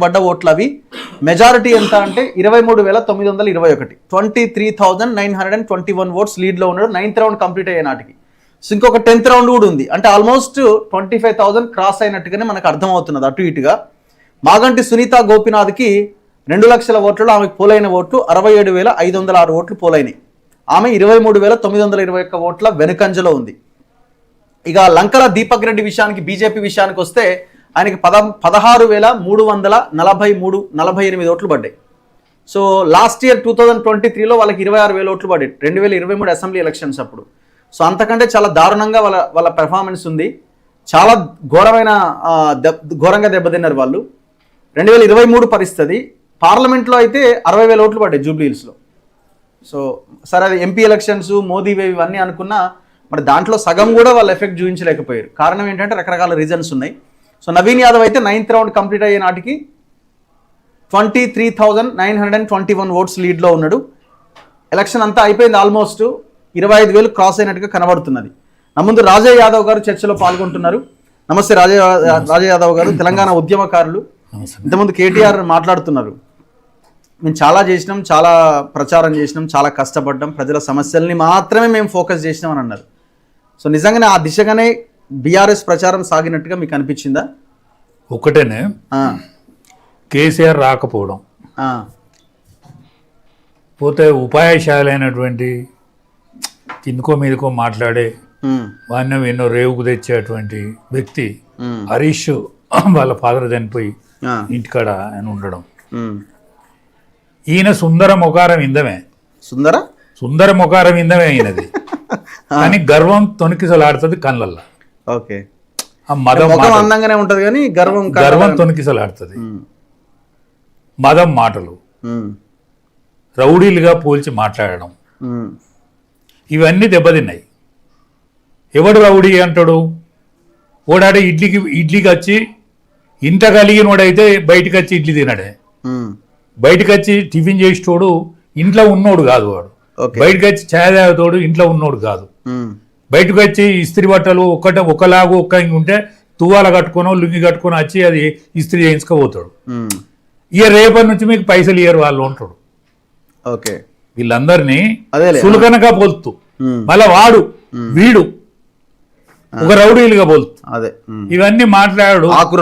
పడ్డ ఓట్లు అవి మెజారిటీ ఎంత అంటే 23,921 23,921 ఓట్స్ లీడ్లో ఉన్నాడు 9th రౌండ్ కంప్లీట్ అయ్యే నాటికి. సో ఇంకొక 10th రౌండ్ కూడా ఉంది, అంటే ఆల్మోస్ట్ 25,000 క్రాస్ అయినట్టుగానే మనకు అర్థమవుతున్నది. అటు ఇటుగా మాగంటి సునీత గోపినాథ్కి 2 లక్షల ఓట్లలో ఆమెకు పోలైన ఓట్లు 67,506 ఓట్లు పోలైనాయి. ఆమె 23,921 ఓట్ల వెనుకంజలో ఉంది. ఇక లంకల దీపక్ రెడ్డి విషయానికి, బీజేపీ విషయానికి వస్తే ఆయనకి 16,348 ఓట్లు పడ్డాయి. సో లాస్ట్ ఇయర్ 2023లో వాళ్ళకి 26,000 ఓట్లు పడ్డాయి 2023 అసెంబ్లీ ఎలక్షన్స్ అప్పుడు. సో అంతకంటే చాలా దారుణంగా వాళ్ళ పెర్ఫార్మెన్స్ ఉంది. చాలా ఘోరంగా దెబ్బతిన్నారు వాళ్ళు. 2023 పరిస్థితి పార్లమెంట్లో అయితే 60,000 ఓట్లు పడ్డాయి జూబ్లీ హిల్స్లో. సో సరే అది ఎంపీ ఎలక్షన్స్ మోదీ వేవ్ ఇవన్నీ అనుకున్నా మరి దాంట్లో సగం కూడా వాళ్ళు ఎఫెక్ట్ చూపించలేకపోయారు. కారణం ఏంటంటే రకరకాల రీజన్స్ ఉన్నాయి. సో నవీన్ యాదవ్ అయితే 9th రౌండ్ కంప్లీట్ అయ్యే నాటికి 23,921 ఓట్స్ లీడ్లో ఉన్నాడు. ఎలక్షన్ అంతా అయిపోయింది, ఆల్మోస్ట్ 25,000 క్రాస్ అయినట్టుగా కనబడుతున్నది. నా ముందు రాజయ్య యాదవ్ గారు చర్చలో పాల్గొంటున్నారు. నమస్తే రాజయ్య యాదవ్ గారు, తెలంగాణ ఉద్యమకారులు. ఇంతకుముందు కేటీఆర్ మాట్లాడుతున్నారు, మేము చాలా చేసినాం, చాలా ప్రచారం చేసినాం, చాలా కష్టపడ్డాం, ప్రజల సమస్యల్ని మాత్రమే మేము ఫోకస్ చేసినాం అని అన్నారు. సో నిజంగానే ఆ దిశగానే బీఆర్ఎస్ ప్రచారం సాగినట్టుగా మీకు అనిపించిందా? ఒకటేనే కేసీఆర్ రాకపోవడం, పోతే ఉపాయశాలైనటువంటి కిందకో మీదకో మాట్లాడే వాణ్యం ఎన్నో రేవుకు తెచ్చేటువంటి వ్యక్తి హరీష్ వాళ్ళ ఫాదర్ చనిపోయి ఇంటికాడ ఆయన ఉండడం. ఈయన సుందర మొకారం ఇందమే, సుందర మొకారం ఇందమే అయినది కానీ గర్వం తొణికిసలాడుతుంది కళ్ళల్లో. ఓకే, మదం అందంగానే ఉంటది కానీ గర్వం తొణికిసలాడుతుంది. మదం మాటలు, రౌడీలుగా పోల్చి మాట్లాడడం, ఇవన్నీ దెబ్బతిన్నాయి. ఎవడు రౌడీ అంటాడు? ఓడాడే ఇడ్లీకి వచ్చి ఇంట కలిగినోడైతే బయటకు వచ్చి ఇడ్లీ తినడే, బయటకు వచ్చి టిఫిన్ చేసేటోడు ఇంట్లో ఉన్నోడు కాదు. వాడు బయటకు వచ్చి ఛాయ్ తాగేతోడు ఇంట్లో ఉన్నోడు కాదు. బయటకు వచ్చి ఇస్త్రీ బట్టలు ఒకలాగు ఉంటే తువ్వాల కట్టుకొని లుంగి కట్టుకొని వచ్చి అది ఇస్త్రీ చేయించుకోపోతాడు. ఇక రేపటి నుంచి మీకు పైసలు ఇయ్యరు వాళ్ళు ఉంటాడు. ఓకే, వీళ్ళందరినీ సులకనగా పోలుతూ మళ్ళా వీడు ఒక రౌడీలుగా పోలుతూ ఇవన్నీ మాట్లాడు. ఆకు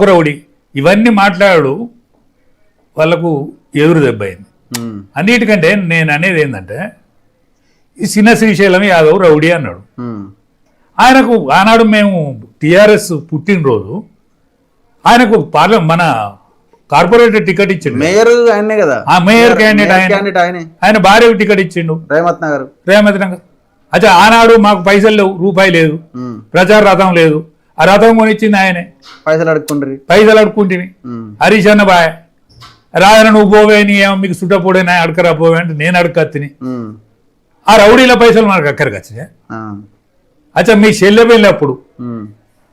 రౌడీ ఇవన్నీ మాట్లాడు వాళ్ళకు ఎదురు దెబ్బ అయింది. అన్నిటికంటే నేను అనేది ఏంటంటే ఈ చిన్న శ్రీశైలం యాదవ్ రౌడీ అన్నాడు. ఆయనకు ఆనాడు మేము టిఆర్ఎస్ పుట్టినరోజు ఆయనకు మన కార్పొరేటర్ టికెట్ ఇచ్చిండు. మేయర్ ఆయనే కదా, ఆ మేయర్ క్యాండిడేట్ ఆయన భార్యకు టికెట్ ఇచ్చిండు రేవంత్ నగర్. అచ్చా ఆనాడు మాకు పైసలు లేవు, రూపాయి లేదు, ప్రచార రథం లేదు. ఆ రథం కొనిచ్చింది ఆయనే. పైసలు అడుక్కుంటుంది హరీష్ అన్న బాయ్ రాజన నువ్వు పోవే, నీ ఏమో మీకు చుట్టపోడేనా అడకరా పోవే అంటే నేను అడకత్తిని. ఆ రౌడీల పైసలు మనకు అక్కడికి వచ్చినాయి. అచ్చా మీ చెల్లె వెళ్ళినప్పుడు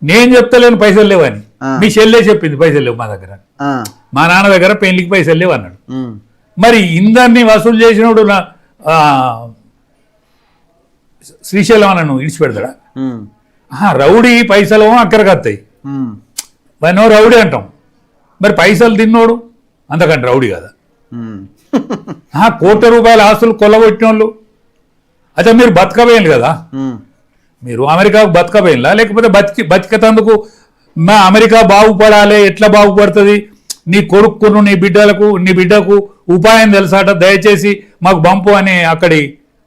నేను చెప్తలేను పైసలు లేవని, మీ చెల్లె చెప్పింది పైసలు లేవు మా దగ్గర, మా నాన్న దగ్గర పెళ్లికి పైసలు లేవు అన్నాడు. మరి ఇందరినీ వసూలు చేసినప్పుడు శ్రీశైలం అన్న నువ్వు ఇడిచిపెడతాడా? రౌడీ పైసలు అక్కడికి వస్తాయి, మరి రౌడీ అంటాం. మరి పైసలు తిన్నోడు అంతకంటే రౌడీ కదా. ₹1,00,00,000 ఆస్తులు కొల్లగొట్టిన వాళ్ళు. అచ్చా మీరు బతకబోయింది కదా, మీరు అమెరికాకు బతకబోయిందా లేకపోతే బతికతందుకు మా అమెరికా బాగుపడాలి, ఎట్లా బాగుపడుతుంది, నీ కొడుకును నీ బిడ్డకు ఉపాయం తెలుసాట, దయచేసి మాకు పంపు అని అక్కడి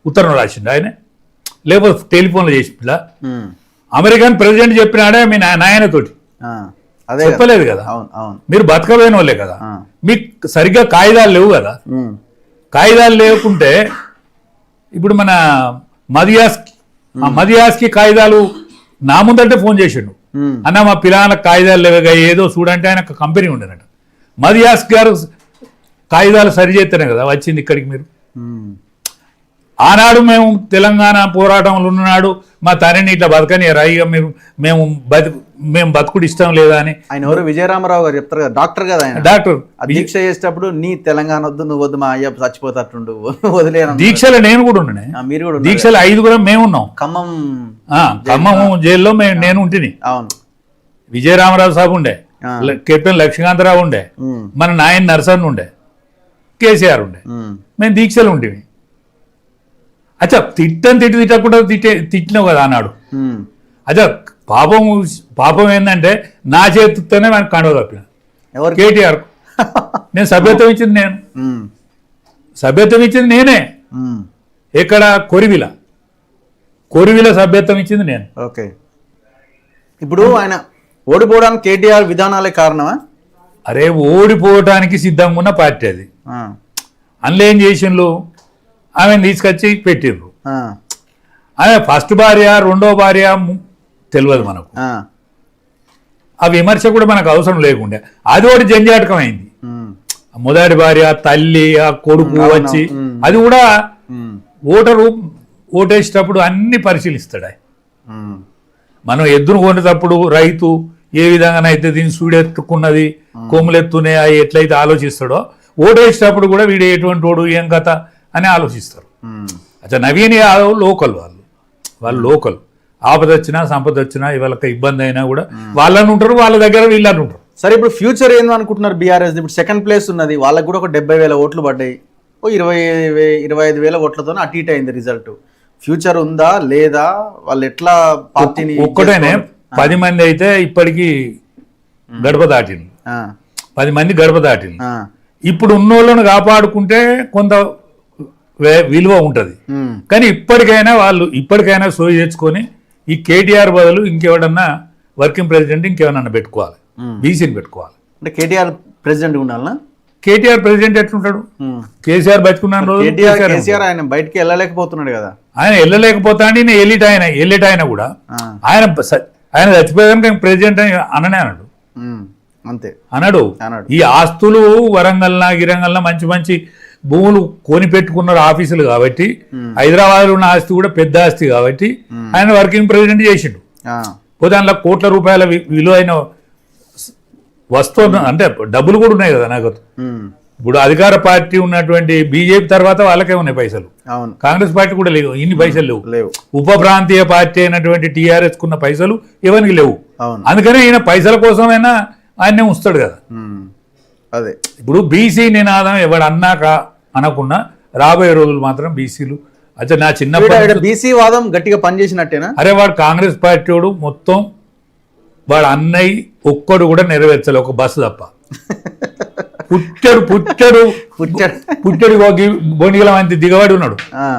ఉత్తరం రాసిండు ఆయన, లేకపోతే టెలిఫోన్లో చేసిందా? అమెరికన్ ప్రెసిడెంట్ చెప్పినాడే మీ నాయనతోటి చెప్పలేదు కదా. మీరు బతకబోయిన వాళ్ళే కదా, మీకు సరిగ్గా కాగితాలు లేవు కదా. కాగితాలు లేకుంటే ఇప్పుడు మన మదియాస్కి కాగితాలు నా ముందంటే ఫోన్ చేసిండు, అన్న మా పిల్లలకు కాగితాలు లేవుగా ఏదో చూడంటే ఆయన కంపెనీ ఉండేనట. మదియాస్ గారు కాగితాలు సరి చేస్తేనే కదా వచ్చింది ఇక్కడికి. మీరు ఆనాడు మేము తెలంగాణ పోరాటంలో ఉన్ననాడు మా తనని ఇట్లా బతకని రాయిగా మేము బతుకుడు ఇష్టం లేదా అని ఆయన ఎవరు విజయరామరావు గారు చెప్తారు కదా, డాక్టర్ కదా ఆయన. డాక్టర్ దీక్ష చేసేటప్పుడు నీ తెలంగాణ వద్దు, నువ్వు వద్దు, మా అయ్య చచ్చిపోతాడు వదిలే. దీక్షలో నేను కూడా ఉండే, మీరు కూడా దీక్షలో 5 మేము ఉన్నాం. ఖమ్మం జైల్లో నేను ఉంటుంది. అవును, విజయరామరావు సాబు ఉండే, కెప్టెన్ లక్ష్మీకాంతరావు ఉండే, మన నాయన్ నరసన్ ఉండే, కేసీఆర్ ఉండే, మేము దీక్షలు ఉండేవి. అచ్చా తిట్టకుండా తిట్టినావు కదా అన్నాడు. అచ్చా పాపం ఏంటంటే నా చేతితోనే మనకు కండవ తప్పిన కేటీఆర్. నేను సభ్యత్వం ఇచ్చింది నేనే. ఎక్కడ కొరివిల సభ్యత్వం ఇచ్చింది నేను. ఓకే, ఇప్పుడు ఆయన ఓడిపోవడానికి కేటీఆర్ విధానాలే కారణమా? అరే ఓడిపోవటానికి సిద్ధంగా ఉన్న పార్టీ అది. అందులో ఏం చేసిండ్రు, ఆమెను తీసుకొచ్చి పెట్టిండ్రు. ఆమె ఫస్ట్ భార్య రెండో భార్య తెలియదు మనకు. ఆ విమర్శ కూడా మనకు అవసరం లేకుండే. అది ఒకటి జంజాటకం అయింది. మొదటి భార్య, తల్లి, ఆ కొడుకు వచ్చి అది కూడా ఓటరు ఓటేసేటప్పుడు అన్ని పరిశీలిస్తాడు. మనం ఎద్దును కొనేటప్పుడు రైతు ఏ విధంగానైతే దీన్ని సూడెత్తుకున్నది, కొమ్ములెత్తునే ఎట్లయితే ఆలోచిస్తాడో ఓటేసేటప్పుడు కూడా వీడు ఎటువంటి వాడు ఏం కథ అని ఆలోచిస్తారు. అచ్చా నవీన్ యాదవ్ లోకల్, వాళ్ళు లోకల్. ఆపద వచ్చినా సంపద వచ్చినా ఇవాళ ఇబ్బంది అయినా కూడా వాళ్ళని ఉంటారు, వాళ్ళ దగ్గర వీళ్ళని ఉంటారు. సరే, ఇప్పుడు ఫ్యూచర్ ఏందో అనుకుంటున్నారు బీఆర్ఎస్? ఇప్పుడు సెకండ్ ప్లేస్ ఉన్నది, వాళ్ళకి కూడా ఒక 70,000 ఓట్లు పడ్డాయి. 25,000 ఓట్లతో అటు ఇటు అయింది రిజల్ట్. ఫ్యూచర్ ఉందా లేదా? వాళ్ళు ఎట్లా పార్టీని? ఒక్కటేనే 10 మంది అయితే ఇప్పటికీ గడప దాటింది, 10 మంది గడప దాటింది. ఇప్పుడు ఉన్నోళ్ళను కాపాడుకుంటే కొంత విలువ ఉంటుంది. కానీ ఇప్పటికైనా సోయి తెచ్చుకొని ఈ కేటీఆర్ బదులు ఇంకెవడన్నా వర్కింగ్ ప్రెసిడెంట్ ఇంకేమన్నా పెట్టుకోవాలి, బీసీని పెట్టుకోవాలి. అంటే కేటీఆర్ ప్రెసిడెంట్ ఉండాలనా? కేటీఆర్ ప్రెసిడెంట్ ఎట్లుంటాడు? కేసీఆర్ బతుకున్నాను రోజు కేసీఆర్ ఆయన బయటకి వెళ్ళలేకపోతున్నాడు కదా. ఆయన వెళ్ళలేకపోతాడు. ఎలిట్ ఆయన కూడా ఆయన చచ్చిపోయాక ప్రెసిడెంట్ అని అన్నాడు. అంతే అన్నాడు. ఈ ఆస్తులు వరంగల్న గిరంగల్న మంచి మంచి భూములు కొని పెట్టుకున్నారు ఆఫీసులు కాబట్టి, హైదరాబాద్లో ఉన్న ఆస్తి కూడా పెద్ద ఆస్తి కాబట్టి ఆయన వర్కింగ్ ప్రెసిడెంట్ చేసిండు. పోతే అందులో కోట్ల రూపాయల విలువైన వస్తువు అంటే డబ్బులు కూడా ఉన్నాయి కదా నాకు. ఇప్పుడు అధికార పార్టీ ఉన్నటువంటి బీజేపీ తర్వాత వాళ్ళకే ఉన్నాయి పైసలు, కాంగ్రెస్ పార్టీ కూడా లేవు, ఇన్ని పైసలు లేవు. ఉప ప్రాంతీయ పార్టీ అయినటువంటి టీఆర్ఎస్ కున్న పైసలు ఎవరికి లేవు. అందుకని ఈయన పైసల కోసమైనా ఆయన్నే ఉంచుతాడు కదా. అదే ఇప్పుడు బీసీ నినాదం ఎవడు అన్నాక అనకున్నా రాబోయే రోజులు మాత్రం బీసీలు. అచ్చా నా చిన్నప్పుడు బీసీ వాదం గట్టిగా పనిచేసినట్టేనా? అరే వాడు కాంగ్రెస్ పార్టీ వాడు మొత్తం వాడు అన్నయ్య ఒక్కడు కూడా నెరవేర్చాలి, ఒక బస్సు తప్ప. పుట్టడు బొండిగల మంది దిగబడి ఉన్నాడు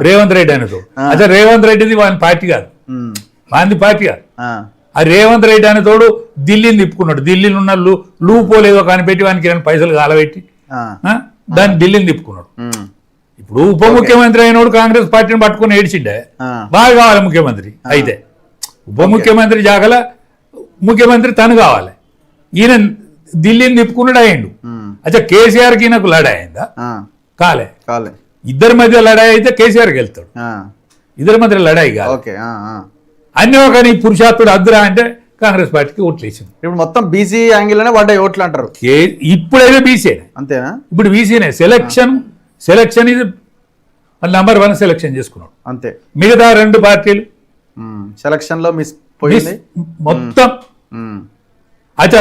రేవంత్ రెడ్డి ఆయనతో. అదే రేవంత్ రెడ్డిది వాని పార్టీ కాదు, వాని పార్టీ కాదు. ఆ రేవంత్ రెడ్డి అనే తోడు ఢిల్లీని తిప్పుకున్నాడు. ఢిల్లీలో ఉన్న లూపోలేదో కనిపెట్టి వానికి పైసలు కాలబెట్టి దాన్ని ఢిల్లీని తిప్పుకున్నాడు. ఇప్పుడు ఉప ముఖ్యమంత్రి అయినోడు కాంగ్రెస్ పార్టీని పట్టుకుని ఏడ్చిండే బాగా కావాలి ముఖ్యమంత్రి. అయితే ఉప ముఖ్యమంత్రి జాగల ముఖ్యమంత్రి తను కావాలి. ఈయన ఢిల్లీని తిప్పుకున్నాడు అయ్యిండు. అచ్చా కేసీఆర్కి ఈయనకు లడాయి అయిందా? కాలే. ఇద్దరి మధ్య లడాయి అయితే కేసీఆర్కి వెళ్తాడు, ఇద్దరి మధ్య లడాయి కాదు. అన్నీ ఒక నీ పురుషాత్తుడు అద్దురా అంటే కాంగ్రెస్ పార్టీకి ఓట్లు వేసింది. ఇప్పుడు మొత్తం బీసీ యాంగిల్లోనే పడ్డాయి ఓట్లు అంటారు. ఇప్పుడైతే బీసీనే, అంతేనా? ఇప్పుడు బీసీనే. సెలక్షన్ ఇది నంబర్ 1 సెలక్షన్ చేసుకున్నాడు అంతే. మిగతా 2 పార్టీలు సెలక్షన్ లో మిస్ పోయింది మొత్తం. అచ్చా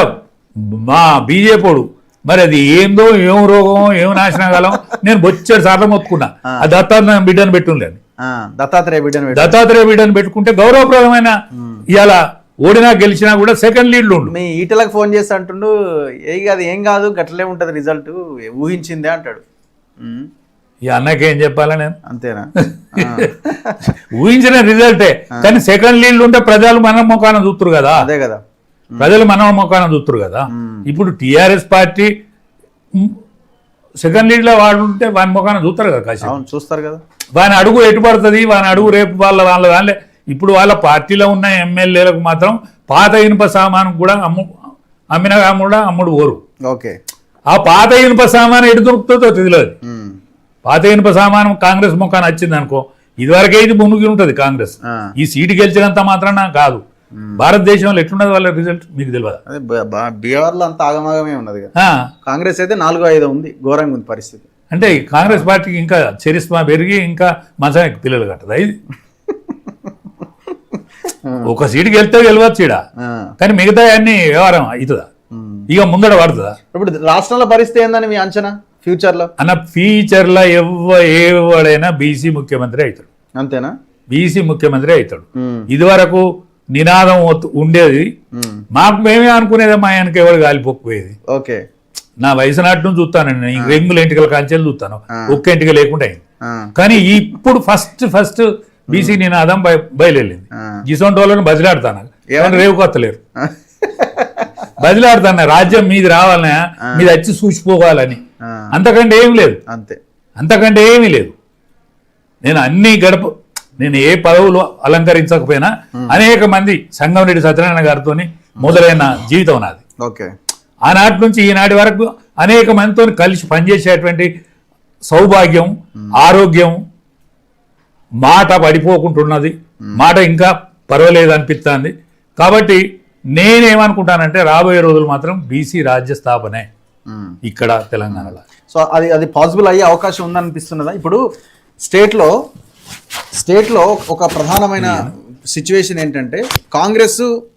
మా బీజేపీడు మరి అది ఏందో ఏం రోగం ఏం నాశనకాలం నేను బొచ్చాడు సార్లు మొత్తుకున్నా. ఆ దత్తాత్రేయ బిడ్డను పెట్టుండేది, దత్తాత్రేయ బిడ్డను పెట్టుకుంటే గౌరవప్రదమైన ఇవాళ ఓడినా గెలిచినా కూడా సెకండ్ లీడ్లు ఉండు. మీ ఈటలకు ఫోన్ చేసి అంటుండు అది ఏం కాదు గట్లే ఉంటది రిజల్ట్ ఊహించిందే అంటాడు. ఈ అన్నకేం చెప్పాలా నేను? అంతేనా? ఊహించిన రిజల్టే, కానీ సెకండ్ లీడ్లు ఉంటే ప్రజలు మన ముఖాన చూస్తురు కదా. అదే కదా, ప్రజలు మన ముఖాన చూస్తురు కదా. ఇప్పుడు టీఆర్ఎస్ పార్టీ సెకండ్ లీడ్ లో వాడు ఉంటే వాని ముఖాన చూస్తారు కదా, కాసేపు చూస్తారు కదా. వాని అడుగు ఎటు పడుతుంది, వాని అడుగు రేపు వాళ్ళ ఇప్పుడు వాళ్ళ పార్టీలో ఉన్న ఎమ్మెల్యేలకు మాత్రం పాత ఇనుప సామాను కూడా అమ్మిన కూడా అమ్ముడు ఓరు. ఓకే, ఆ పాత ఇనుప సామాను ఎటు దొరుకుతుందో తెలియదు. పాత ఇనుప సామానం కాంగ్రెస్ ముఖాన వచ్చింది అనుకో, ఇదివరకే ఇది మునిగి ఉంటుంది కాంగ్రెస్. ఈ సీటు గెలిచినంత మాత్రాన కాదు. భారతదేశంలో ఎట్లున్నది వాళ్ళ రిజల్ట్ మీకు తెలియదు. బీహార్ లో అంత ఆగమాగమే ఉన్నది, కాంగ్రెస్ అయితే 4-5 ఉంది, ఘోరంగా ఉంది పరిస్థితి. అంటే కాంగ్రెస్ పార్టీకి ఇంకా చరిస్మా పెరిగి ఇంకా మంచానికి పిల్లలు కట్టదు. ఇది ఒక సీటుకి వెళ్తే గెలవచ్చు ఈడ, కానీ మిగతా అన్ని వ్యవహారం అవుతుందా? ఇక ముందడ పడుతుందా? ఇప్పుడు రాష్ట్రంలో పరిస్థితి ఏందని మీ అంచనా ఫ్యూచర్ లో? అన్న ఫ్యూచర్లో ఎవడైనా బీసీ ముఖ్యమంత్రి అవుతాడు, అంతేనా? బీసీ ముఖ్యమంత్రి అవుతాడు. ఇదివరకు నినాదం ఉండేది, మాకు మేమే అనుకునేది మా ఆయనకి ఎవరు గాలిపోకపోయేది. ఓకే, నా వయసు నాటి నుంచి చూస్తానండి, నేను రెంగుల ఇంటికల కాంచెలు చూస్తాను, ఒక్క ఇంటికి లేకుండా అయింది. కానీ ఇప్పుడు ఫస్ట్ బీసీ నినాదం బయలుదేరింది. గిసొంటి వాళ్ళని బదిలాడుతాను, రేవు కొత్తలేరు బదిలాడుతాను, రాజ్యం మీది రావాలనే, మీది వచ్చి చూసిపోవాలని. అంతకంటే ఏమి లేదు, అంతకంటే ఏమీ లేదు. నేను అన్ని నేను ఏ పదవులు అలంకరించకపోయినా అనేక మంది సంగంరెడ్డి సత్యనారాయణ గారితో మొదలైన జీవితం నాది. ఓకే, ఆనాటి నుంచి ఈనాటి వరకు అనేక మందితో కలిసి పనిచేసేటువంటి సౌభాగ్యం, ఆరోగ్యం, మాట పడిపోకుంటున్నది, మాట ఇంకా పర్వాలేదు అనిపిస్తుంది. కాబట్టి నేనేమనుకుంటానంటే రాబోయే రోజులు మాత్రం బీసీ రాజ్య స్థాపనే ఇక్కడ తెలంగాణలో. సో అది పాసిబుల్ అయ్యే అవకాశం ఉందనిపిస్తున్నదా? ఇప్పుడు స్టేట్లో ఒక ప్రధానమైన సిచ్యువేషన్ ఏంటంటే కాంగ్రెస్